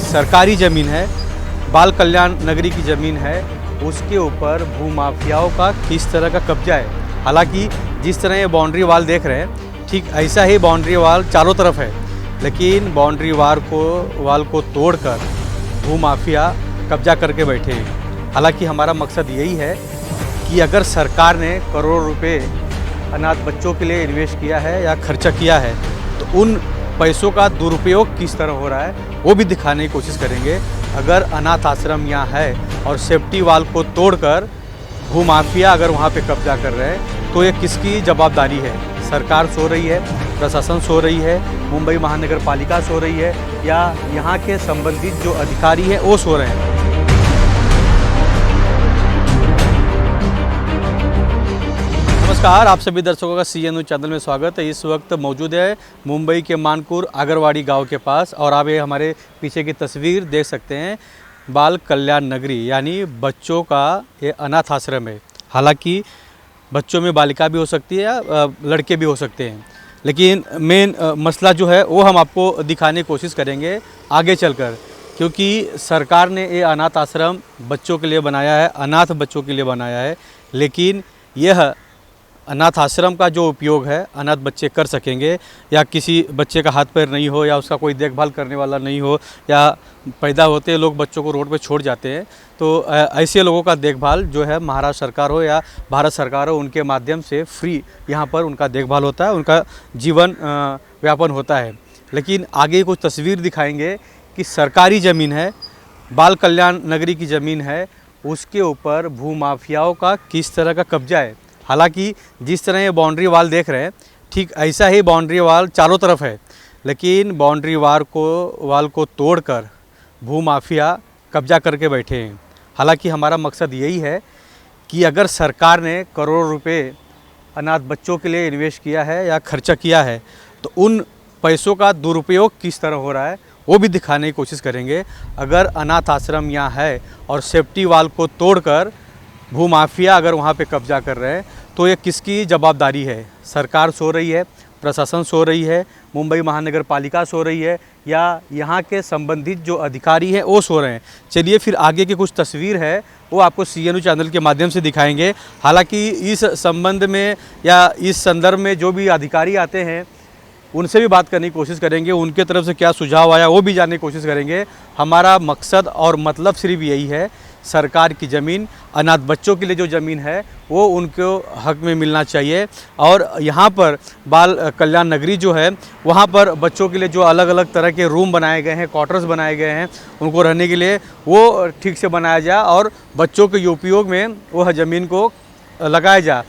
सरकारी ज़मीन है, बाल कल्याण नगरी की ज़मीन है, उसके ऊपर भूमाफियाओं का किस तरह का कब्जा है। हालांकि जिस तरह ये बाउंड्री वाल देख रहे हैं, ठीक ऐसा ही बाउंड्री वाल चारों तरफ है, लेकिन बाउंड्री वाल को तोड़कर भूमाफिया कब्जा करके बैठे हैं। हालांकि हमारा मकसद यही है कि अगर सरकार ने करोड़ों रुपए अनाथ बच्चों के लिए इन्वेस्ट किया है या खर्चा किया है, तो उन पैसों का दुरुपयोग किस तरह हो रहा है वो भी दिखाने की कोशिश करेंगे। अगर अनाथ आश्रम यहाँ है और सेफ्टी वाल को तोड़कर भूमाफिया अगर वहाँ पे कब्जा कर रहे हैं, तो ये किसकी जवाबदारी है? सरकार सो रही है, प्रशासन सो रही है, मुंबई महानगर पालिका सो रही है, या यहाँ के संबंधित जो अधिकारी हैं वो सो रहे हैं? नमस्कार, आप सभी दर्शकों का CNU चैनल में स्वागत है। इस वक्त मौजूद है मुंबई के मानपुर आगरवाड़ी गांव के पास, और आप ये हमारे पीछे की तस्वीर देख सकते हैं। बाल कल्याण नगरी यानी बच्चों का ये अनाथ आश्रम है। हालांकि बच्चों में बालिका भी हो सकती है या लड़के भी हो सकते हैं, लेकिन मेन मसला जो है वो हम आपको दिखाने की कोशिश करेंगे आगे चलकर, क्योंकि सरकार ने ये अनाथ आश्रम बच्चों के लिए बनाया है, अनाथ बच्चों के लिए बनाया है। लेकिन यह अनाथ आश्रम का जो उपयोग है अनाथ बच्चे कर सकेंगे, या किसी बच्चे का हाथ पैर नहीं हो, या उसका कोई देखभाल करने वाला नहीं हो, या पैदा होते लोग बच्चों को रोड पे छोड़ जाते हैं, तो ऐसे लोगों का देखभाल जो है महाराष्ट्र सरकार हो या भारत सरकार हो, उनके माध्यम से फ्री यहाँ पर उनका देखभाल होता है, उनका जीवन व्यापन होता है। लेकिन आगे कुछ तस्वीर दिखाएंगे कि सरकारी ज़मीन है, बाल कल्याण नगरी की ज़मीन है, उसके ऊपर भूमाफियाओं का किस तरह का कब्जा है। हालांकि जिस तरह ये बाउंड्री वाल देख रहे हैं, ठीक ऐसा ही बाउंड्री वाल चारों तरफ है, लेकिन बाउंड्री वाल को तोड़कर भूमाफिया कब्जा करके बैठे हैं। हालांकि हमारा मकसद यही है कि अगर सरकार ने करोड़ों रुपए अनाथ बच्चों के लिए इन्वेस्ट किया है या खर्चा किया है, तो उन पैसों का दुरुपयोग किस तरह हो रहा है वो भी दिखाने की कोशिश करेंगे। अगर अनाथ आश्रम यहाँ है और सेफ्टी वाल को तोड़कर भूमाफिया अगर वहाँ पे कब्जा कर रहे हैं, तो ये किसकी जवाबदारी है? सरकार सो रही है, प्रशासन सो रही है, मुंबई महानगर पालिका सो रही है, या यहाँ के संबंधित जो अधिकारी हैं वो सो रहे हैं? चलिए फिर आगे की कुछ तस्वीर है वो आपको CNU चैनल के माध्यम से दिखाएंगे। हालांकि इस संबंध में या इस संदर्भ में जो भी अधिकारी आते हैं उनसे भी बात करने की कोशिश करेंगे, उनके तरफ से क्या सुझाव आया वो भी जानने की कोशिश करेंगे। हमारा मकसद और मतलब सिर्फ यही है, सरकार की ज़मीन, अनाथ बच्चों के लिए जो ज़मीन है वो उनको हक में मिलना चाहिए। और यहाँ पर बाल कल्याण नगरी जो है, वहाँ पर बच्चों के लिए जो अलग अलग तरह के रूम बनाए गए हैं, क्वार्टर्स बनाए गए हैं उनको रहने के लिए, वो ठीक से बनाया जाए और बच्चों के उपयोग में वह ज़मीन को लगाया जाए।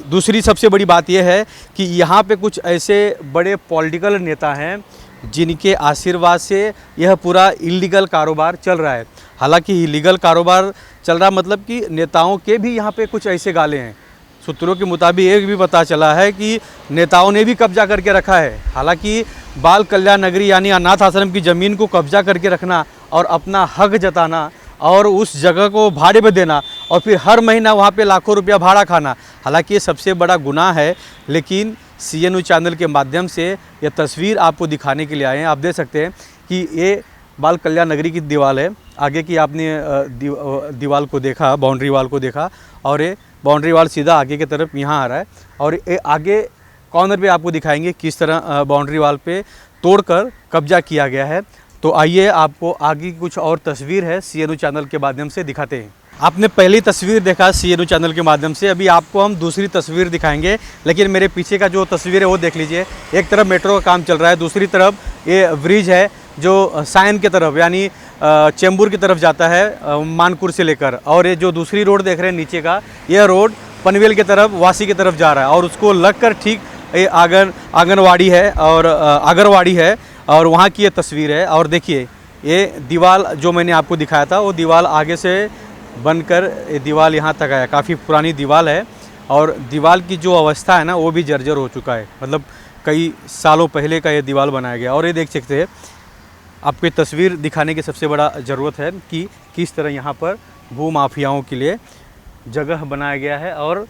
दूसरी सबसे बड़ी बात यह है कि यहाँ पे कुछ ऐसे बड़े पॉलिटिकल नेता हैं जिनके आशीर्वाद से यह पूरा इलीगल कारोबार चल रहा है। हालांकि इलीगल कारोबार चल रहा मतलब कि नेताओं के भी यहाँ पे कुछ ऐसे गाले हैं। सूत्रों के मुताबिक एक भी पता चला है कि नेताओं ने भी कब्जा करके रखा है। हालांकि बाल कल्याण नगरी यानी अनाथ आश्रम की ज़मीन को कब्जा करके रखना और अपना हक जताना और उस जगह को भाड़े पे देना और फिर हर महीना वहाँ पे लाखों रुपया भाड़ा खाना, हालांकि ये सबसे बड़ा गुनाह है। लेकिन CNU चैनल के माध्यम से यह तस्वीर आपको दिखाने के लिए आए हैं। आप देख सकते हैं कि ये बाल कल्याण नगरी की दीवार है। आगे की आपने दीवार को देखा, बाउंड्री वाल को देखा, और ये बाउंड्री वाल सीधा आगे की तरफ यहाँ आ रहा है, और ये आगे कॉर्नर पे आपको दिखाएंगे किस तरह बाउंड्री वाल पे तोड़कर कब्जा किया गया है। तो आइए आपको आगे कुछ और तस्वीर है CNU चैनल के माध्यम से दिखाते हैं। आपने पहली तस्वीर देखा CNU चैनल के माध्यम से, अभी आपको हम दूसरी तस्वीर दिखाएंगे। लेकिन मेरे पीछे का जो तस्वीर है वो देख लीजिए। एक तरफ मेट्रो का काम चल रहा है, दूसरी तरफ ये ब्रिज है जो सायन की तरफ यानी चेंबूर की तरफ जाता है मानपुर से लेकर, और ये जो दूसरी रोड देख रहे हैं नीचे का, यह रोड पनवेल की तरफ, वासी की तरफ जा रहा है, और उसको लगकर ठीक ये आंगनवाड़ी है और आगरवाड़ी है, और वहाँ की ये तस्वीर है। और देखिए ये दीवार जो मैंने आपको दिखाया था वो दीवार आगे से बनकर ये दीवार यहाँ तक आया। काफ़ी पुरानी दीवार है, और दीवार की जो अवस्था है ना वो भी जर्जर हो चुका है, मतलब कई सालों पहले का ये दीवार बनाया गया। और ये देख सकते हैं, आपको ये तस्वीर दिखाने की सबसे बड़ा ज़रूरत है कि किस तरह यहाँ पर भूमाफियाओं के लिए जगह बनाया गया है। और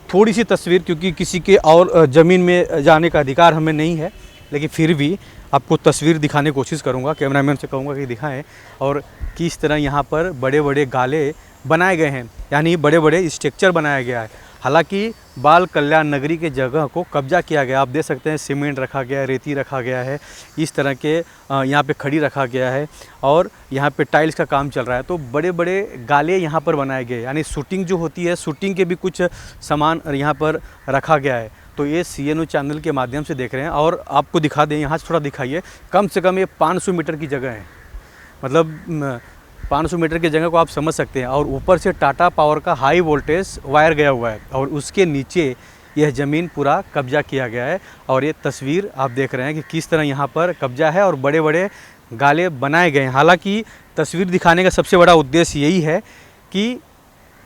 थोड़ी सी तस्वीर, क्योंकि किसी के और ज़मीन में जाने का अधिकार हमें नहीं है, लेकिन फिर भी आपको तस्वीर दिखाने की कोशिश करूँगा, कैमरामैन से कहूँगा कि दिखाएं, और किस तरह यहाँ पर बड़े बड़े गाले बनाए गए हैं, यानी बड़े बड़े स्ट्रक्चर बनाया गया है। हालांकि बाल कल्याण नगरी के जगह को कब्जा किया गया, आप देख सकते हैं सीमेंट रखा गया है, रेती रखा गया है, इस तरह के यहाँ पे खड़ी रखा गया है और यहाँ पे टाइल्स का काम चल रहा है। तो बड़े बड़े गाले यहाँ पर बनाए गए, यानी शूटिंग जो होती है, शूटिंग के भी कुछ सामान यहाँ पर रखा गया है। तो ये CNO चैनल के माध्यम से देख रहे हैं और आपको दिखा दें, यहाँ से थोड़ा दिखाइए, कम से कम ये 500 मीटर की जगह है, मतलब 500 मीटर की जगह को आप समझ सकते हैं। और ऊपर से टाटा पावर का हाई वोल्टेज वायर गया हुआ है और उसके नीचे यह ज़मीन पूरा कब्जा किया गया है। और ये तस्वीर आप देख रहे हैं कि किस तरह यहाँ पर कब्जा है और बड़े बड़े गाले बनाए गए हैं। हालांकि तस्वीर दिखाने का सबसे बड़ा उद्देश्य यही है कि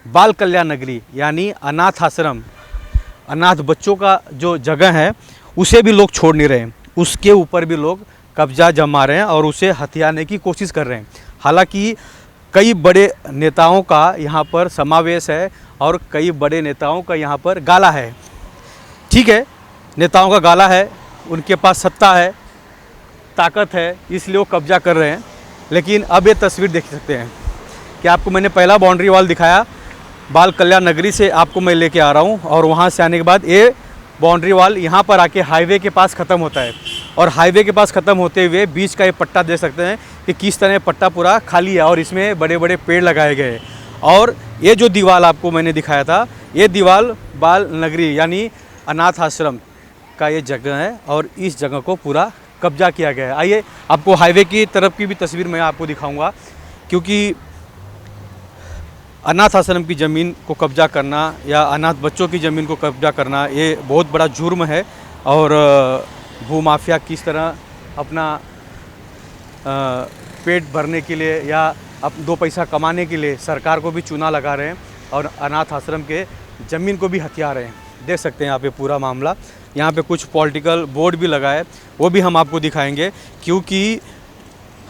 बाल कल्याण नगरी यानी अनाथ आश्रम, अनाथ बच्चों का जो जगह है उसे भी लोग छोड़ नहीं रहे हैं, उसके ऊपर भी लोग कब्जा जमा रहे हैं और उसे हथियाने की कोशिश कर रहे हैं। हालांकि कई बड़े नेताओं का यहाँ पर समावेश है और कई बड़े नेताओं का यहाँ पर गाला है। ठीक है, नेताओं का गाला है, उनके पास सत्ता है, ताकत है, इसलिए वो कब्जा कर रहे हैं। लेकिन अब ये तस्वीर देख सकते हैं कि आपको मैंने पहला बाउंड्री वॉल दिखाया, बाल कल्याण नगरी से आपको मैं लेके आ रहा हूँ और वहाँ से आने के बाद ये बाउंड्री वॉल यहाँ पर आके हाईवे के पास ख़त्म होता है। और हाईवे के पास ख़त्म होते हुए बीच का ये पट्टा देख सकते हैं कि किस तरह पट्टा पूरा खाली है और इसमें बड़े बड़े पेड़ लगाए गए हैं। और ये जो दीवार आपको मैंने दिखाया था, ये दीवार बाल नगरी यानी अनाथ आश्रम का ये जगह है और इस जगह को पूरा कब्जा किया गया है। आइए आपको हाईवे की तरफ की भी तस्वीर मैं आपको दिखाऊंगा, क्योंकि अनाथ आश्रम की ज़मीन को कब्जा करना या अनाथ बच्चों की ज़मीन को कब्जा करना ये बहुत बड़ा जुर्म है। और भूमाफिया किस तरह अपना पेट भरने के लिए या दो पैसा कमाने के लिए सरकार को भी चूना लगा रहे हैं और अनाथ आश्रम के ज़मीन को भी हथिया रहे हैं। देख सकते हैं यहाँ पे पूरा मामला। यहाँ पे कुछ पॉलिटिकल बोर्ड भी लगा है, वो भी हम आपको दिखाएंगे, क्योंकि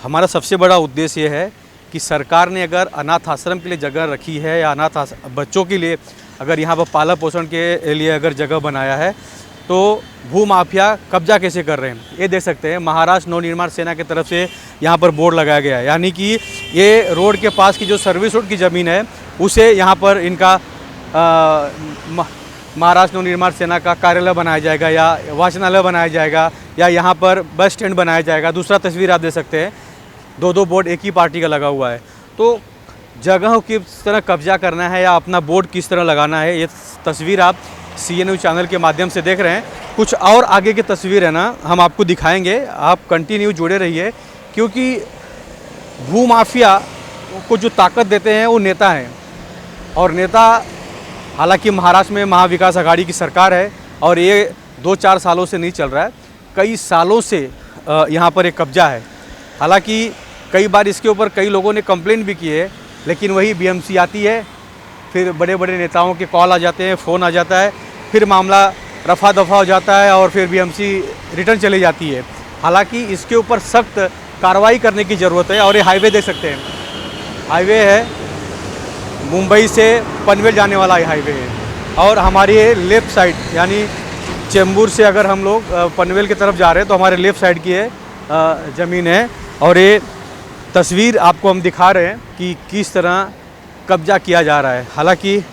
हमारा सबसे बड़ा उद्देश्य ये है कि सरकार ने अगर अनाथ आश्रम के लिए जगह रखी है या अनाथ बच्चों के लिए अगर यहाँ पर पालन पोषण के लिए अगर जगह बनाया है, तो भूमाफिया कब्जा कैसे कर रहे हैं ये देख सकते हैं। महाराष्ट्र नवनिर्माण सेना की तरफ से यहाँ पर बोर्ड लगाया गया है, यानी कि ये रोड के पास की जो सर्विस रोड की ज़मीन है उसे यहाँ पर इनका महाराष्ट्र नवनिर्माण सेना का कार्यालय बनाया जाएगा या वाचनालय बनाया जाएगा या यहाँ पर बस स्टैंड बनाया जाएगा। दूसरा तस्वीर आप देख सकते हैं, दो बोर्ड एक ही पार्टी का लगा हुआ है। तो जगहों किस तरह कब्जा करना है या अपना बोर्ड किस तरह लगाना है, ये तस्वीर आप CNO चैनल के माध्यम से देख रहे हैं। कुछ और आगे की तस्वीर है ना, हम आपको दिखाएंगे, आप कंटिन्यू जुड़े रहिए, क्योंकि भूमाफिया को जो ताकत देते हैं वो नेता हैं। और नेता, हालांकि महाराष्ट्र में महाविकास आघाड़ी की सरकार है और ये 2-4 सालों से नहीं चल रहा है, कई सालों से यहाँ पर एक कब्जा है। हालांकि कई बार इसके ऊपर कई लोगों ने कंप्लेंट भी की है, लेकिन वही BMC आती है, फिर बड़े बड़े नेताओं के कॉल आ जाते हैं, फ़ोन आ जाता है, फिर मामला रफा दफा हो जाता है और फिर BMC रिटर्न चली जाती है। हालांकि इसके ऊपर सख्त कार्रवाई करने की ज़रूरत है। और ये हाईवे देख सकते हैं, हाईवे है, मुंबई से पनवेल जाने वाला ये हाईवे है। और हमारी लेफ़्ट साइड यानी चेंबूर से अगर हम लोग पनवेल की तरफ जा रहे हैं तो हमारे लेफ़्ट साइड की है ज़मीन है। और ये तस्वीर आपको हम दिखा रहे हैं कि किस तरह कब्जा किया जा रहा है। हालांकि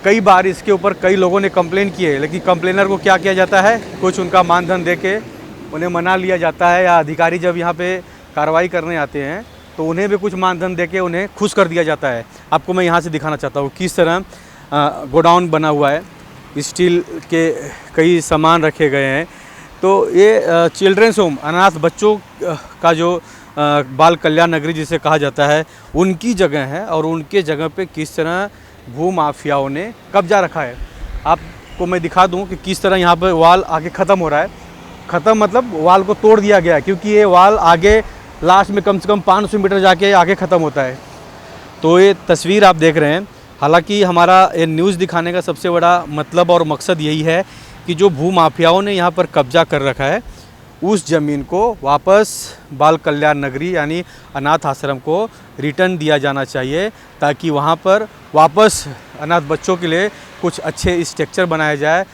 कई बार इसके ऊपर कई लोगों ने कंप्लेन की है, लेकिन कंप्लेनर को क्या किया जाता है, कुछ उनका मानधन दे के उन्हें मना लिया जाता है, या अधिकारी जब यहाँ पे कार्रवाई करने आते हैं तो उन्हें भी कुछ मानधन दे के उन्हें खुश कर दिया जाता है। आपको मैं यहाँ से दिखाना चाहता हूँ किस तरह गोडाउन बना हुआ है, स्टील के कई सामान रखे गए हैं। तो ये चिल्ड्रंस होम, अनाथ बच्चों का जो बाल कल्याण नगरी जिसे कहा जाता है, उनकी जगह है और उनके जगह पे किस तरह भूमाफियाओं ने कब्जा रखा है। आपको मैं दिखा दूं कि किस तरह यहाँ पे वाल आगे ख़त्म हो रहा है। ख़त्म मतलब वाल को तोड़ दिया गया है, क्योंकि ये वाल आगे लास्ट में कम से कम 500 मीटर जाके आगे ख़त्म होता है। तो ये तस्वीर आप देख रहे हैं। हालांकि हमारा ये न्यूज़ दिखाने का सबसे बड़ा मतलब और मकसद यही है कि जो भूमाफियाओं ने यहाँ पर कब्जा कर रखा है, उस ज़मीन को वापस बाल कल्याण नगरी यानी अनाथ आश्रम को रिटर्न दिया जाना चाहिए, ताकि वहाँ पर वापस अनाथ बच्चों के लिए कुछ अच्छे स्ट्रक्चर बनाए जाए,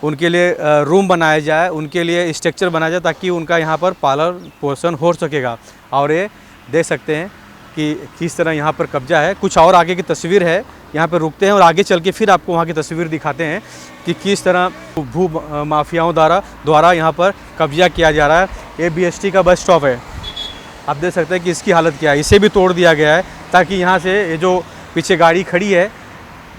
उनके लिए रूम बनाया जाए, उनके लिए स्ट्रक्चर बनाया जाए ताकि उनका यहाँ पर पालन पोषण हो सकेगा। और ये देख सकते हैं कि किस तरह यहाँ पर कब्जा है। कुछ और आगे की तस्वीर है, यहाँ पर रुकते हैं और आगे चल के फिर आपको वहाँ की तस्वीर दिखाते हैं कि किस तरह भू माफियाओं द्वारा यहाँ पर कब्जा किया जा रहा है। ये BST का बस स्टॉप है, आप देख सकते हैं कि इसकी हालत क्या है। इसे भी तोड़ दिया गया है ताकि यहाँ से ये जो पीछे गाड़ी खड़ी है,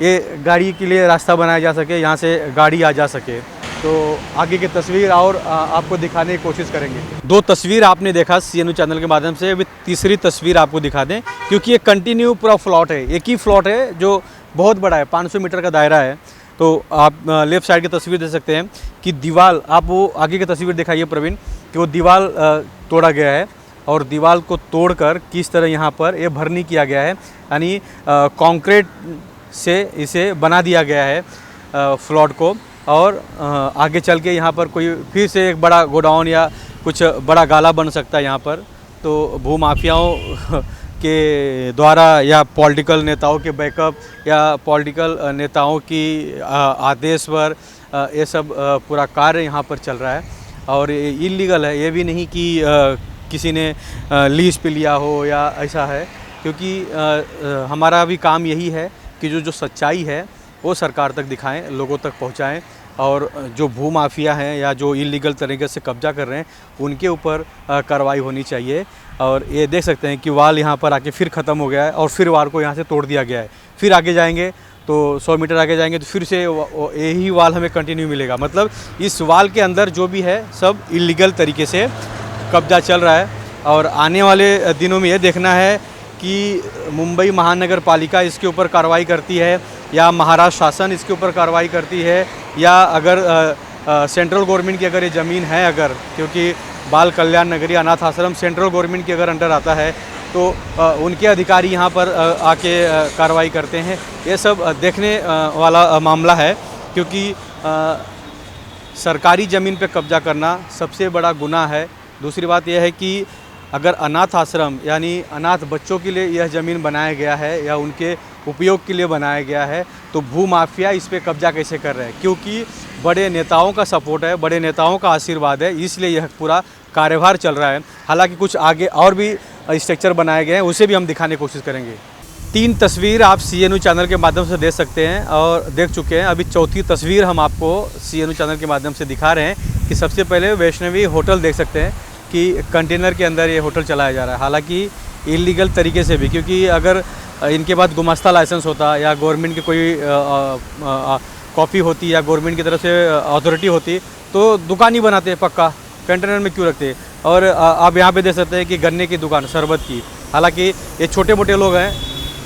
ये गाड़ी के लिए रास्ता बनाया जा सके, यहाँ से गाड़ी आ जा सके। तो आगे की तस्वीर और आपको दिखाने की कोशिश करेंगे। 2 तस्वीर आपने देखा CNU चैनल के माध्यम से, अभी तीसरी तस्वीर आपको दिखा दें क्योंकि ये कंटिन्यू पूरा फ्लॉट है, एक ही फ्लॉट है जो बहुत बड़ा है, 500 मीटर का दायरा है। तो आप लेफ़्ट साइड की तस्वीर देख सकते हैं कि दीवार, आप वो आगे की तस्वीर दिखाइए प्रवीण, कि वो दीवार तोड़ा गया है और दीवार को तोड़कर किस तरह यहाँ पर ये भरनी किया गया है, यानी कंक्रीट से इसे बना दिया गया है फ्लॉट को। और आगे चल के यहाँ पर कोई फिर से एक बड़ा गोडाउन या कुछ बड़ा गाला बन सकता है यहाँ पर। तो भूमाफियाओं के द्वारा या पॉलिटिकल नेताओं के बैकअप या पॉलिटिकल नेताओं की आदेश पर ये सब पूरा कार्य यहाँ पर चल रहा है और इलीगल है। ये भी नहीं कि किसी ने लीज पे लिया हो या ऐसा है, क्योंकि हमारा भी काम यही है कि जो सच्चाई है वो सरकार तक दिखाएं, लोगों तक पहुंचाएं और जो भू माफिया हैं या जो इलीगल तरीके से कब्जा कर रहे हैं उनके ऊपर कार्रवाई होनी चाहिए। और ये देख सकते हैं कि वाल यहाँ पर आके फिर ख़त्म हो गया है और फिर वाल को यहाँ से तोड़ दिया गया है। फिर आगे जाएंगे तो 100 मीटर आगे जाएंगे तो फिर से यही वाल हमें कंटिन्यू मिलेगा। मतलब इस वाल के अंदर जो भी है सब इलीगल तरीके से कब्जा चल रहा है। और आने वाले दिनों में ये देखना है कि मुंबई महानगर पालिका इसके ऊपर कार्रवाई करती है या महाराष्ट्र शासन इसके ऊपर कार्रवाई करती है, या अगर सेंट्रल गवर्नमेंट की अगर ये ज़मीन है, अगर क्योंकि बाल कल्याण नगरी अनाथ आश्रम सेंट्रल गवर्नमेंट के अगर अंडर आता है तो उनके अधिकारी यहाँ पर आके कार्रवाई करते हैं। ये सब देखने वाला मामला है, क्योंकि सरकारी ज़मीन पे कब्जा करना सबसे बड़ा गुनाह है। दूसरी बात यह है कि अगर अनाथ आश्रम यानी अनाथ बच्चों के लिए यह ज़मीन बनाया गया है या उनके उपयोग के लिए बनाया गया है, तो भू माफिया इस पे कब्जा कैसे कर रहे हैं? क्योंकि बड़े नेताओं का सपोर्ट है, बड़े नेताओं का आशीर्वाद है, इसलिए यह पूरा कार्यभार चल रहा है। हालांकि कुछ आगे और भी स्ट्रक्चर बनाए गए हैं, उसे भी हम दिखाने की कोशिश करेंगे। 3 तस्वीर आप CNU चैनल के माध्यम से देख सकते हैं और देख चुके हैं। अभी चौथी तस्वीर हम आपको CNU चैनल के माध्यम से दिखा रहे हैं कि सबसे पहले वैष्णवी होटल देख सकते हैं कि कंटेनर के अंदर ये होटल चलाया जा रहा है, हालांकि इलीगल तरीके से भी। क्योंकि अगर इनके पास गुमास्ता लाइसेंस होता या गवर्नमेंट की कोई कॉपी होती या गवर्नमेंट की तरफ से अथॉरिटी होती तो दुकान ही बनाते पक्का, कंटेनर में क्यों रखते। और आप यहाँ पे देख सकते हैं कि गन्ने की दुकान, शरबत की। हालांकि ये छोटे मोटे लोग हैं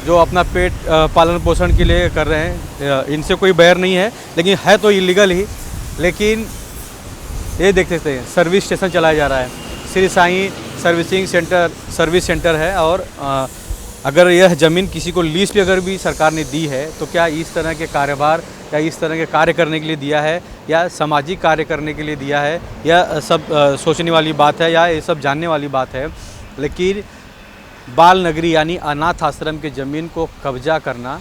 जो अपना पेट पालन पोषण के लिए कर रहे हैं, इनसे कोई बैर नहीं है, लेकिन है तो इलीगल ही। लेकिन ये देख सकते हैं सर्विस स्टेशन चलाया जा रहा है, Shri Sai servicing centre service centre है। और अगर यह ज़मीन किसी को लीज पे अगर भी सरकार ने दी है तो क्या इस तरह के कार्यभार या इस तरह के कार्य करने के लिए दिया है या सामाजिक कार्य करने के लिए दिया है, या सब सोचने वाली बात है या ये सब जानने वाली बात है। लेकिन बाल नगरी यानी अनाथ आश्रम के ज़मीन को कब्जा करना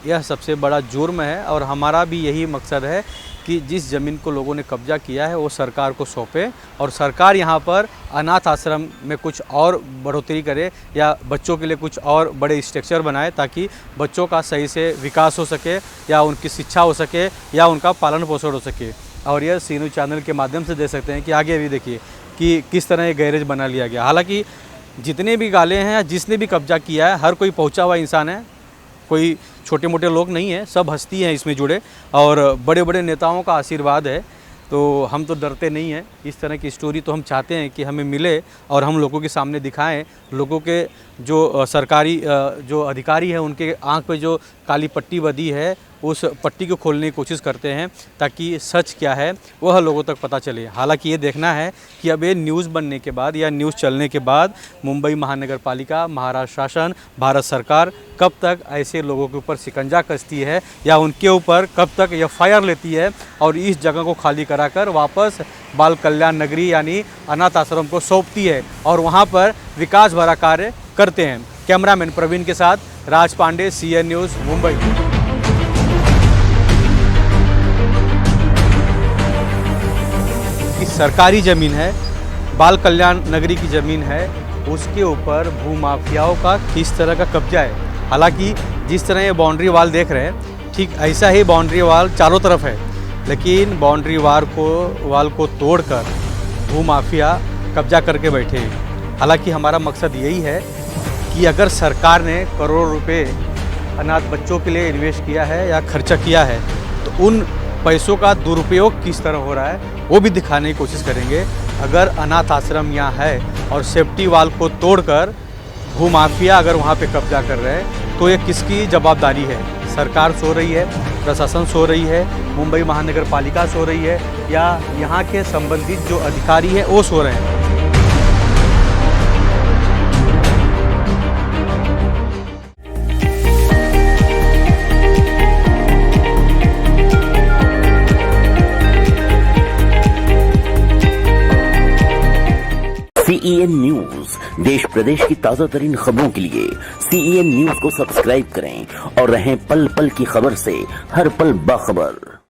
यह सबसे बड़ा जुर्म है। और हमारा भी यही मकसद है कि जिस ज़मीन को लोगों ने कब्जा किया है वो सरकार को सौंपे और सरकार यहाँ पर अनाथ आश्रम में कुछ और बढ़ोतरी करे या बच्चों के लिए कुछ और बड़े स्ट्रक्चर बनाए, ताकि बच्चों का सही से विकास हो सके या उनकी शिक्षा हो सके या उनका पालन पोषण हो सके। और यह CNU चैनल के माध्यम से देख सकते हैं कि आगे भी देखिए कि किस तरह ये गैरेज बना लिया गया। हालाँकि जितने भी गाले हैं या जिसने भी कब्जा किया है हर कोई पहुँचा हुआ इंसान है, कोई छोटे मोटे लोग नहीं हैं, सब हस्ती हैं इसमें जुड़े और बड़े बड़े नेताओं का आशीर्वाद है। तो हम तो डरते नहीं हैं। इस तरह की स्टोरी तो हम चाहते हैं कि हमें मिले और हम लोगों के सामने दिखाएं। लोगों के जो सरकारी जो अधिकारी हैं उनके आंख पे जो काली पट्टी बंधी है उस पट्टी को खोलने की कोशिश करते हैं ताकि सच क्या है वह लोगों तक पता चले। हालांकि ये देखना है कि अब ये न्यूज़ बनने के बाद या न्यूज़ चलने के बाद मुंबई महानगर पालिका, महाराष्ट्र शासन, भारत सरकार कब तक ऐसे लोगों के ऊपर शिकंजा कसती है या उनके ऊपर कब तक FIR लेती है और इस जगह को खाली कराकर वापस बाल कल्याण नगरी यानी अनाथ आश्रम को सौंपती है और वहाँ पर विकास भरा कार्य करते हैं। कैमरामैन प्रवीण के साथ राज पांडे, CN न्यूज़, मुंबई। सरकारी ज़मीन है, बाल कल्याण नगरी की ज़मीन है, उसके ऊपर भूमाफियाओं का किस तरह का कब्जा है। हालांकि जिस तरह ये बाउंड्री वाल देख रहे हैं, ठीक ऐसा ही बाउंड्री वाल चारों तरफ है, लेकिन बाउंड्री वाल को तोड़कर भूमाफिया कब्जा करके बैठे हैं। हालांकि हमारा मकसद यही है कि अगर सरकार ने करोड़ों रुपए अनाथ बच्चों के लिए इन्वेस्ट किया है या खर्चा किया है, तो उन पैसों का दुरुपयोग किस तरह हो रहा है वो भी दिखाने की कोशिश करेंगे। अगर अनाथ आश्रम यहाँ है और सेफ्टी वाल को तोड़कर भूमाफिया अगर वहाँ पे कब्जा कर रहे हैं, तो ये किसकी जवाबदारी है? सरकार सो रही है, प्रशासन सो रही है, मुंबई महानगर पालिका सो रही है, या यहाँ के संबंधित जो अधिकारी हैं वो सो रहे हैं? CEN न्यूज देश प्रदेश की ताजा तरीन खबरों के लिए CEN न्यूज को सब्सक्राइब करें और रहें पल पल की खबर से हर पल बाखबर।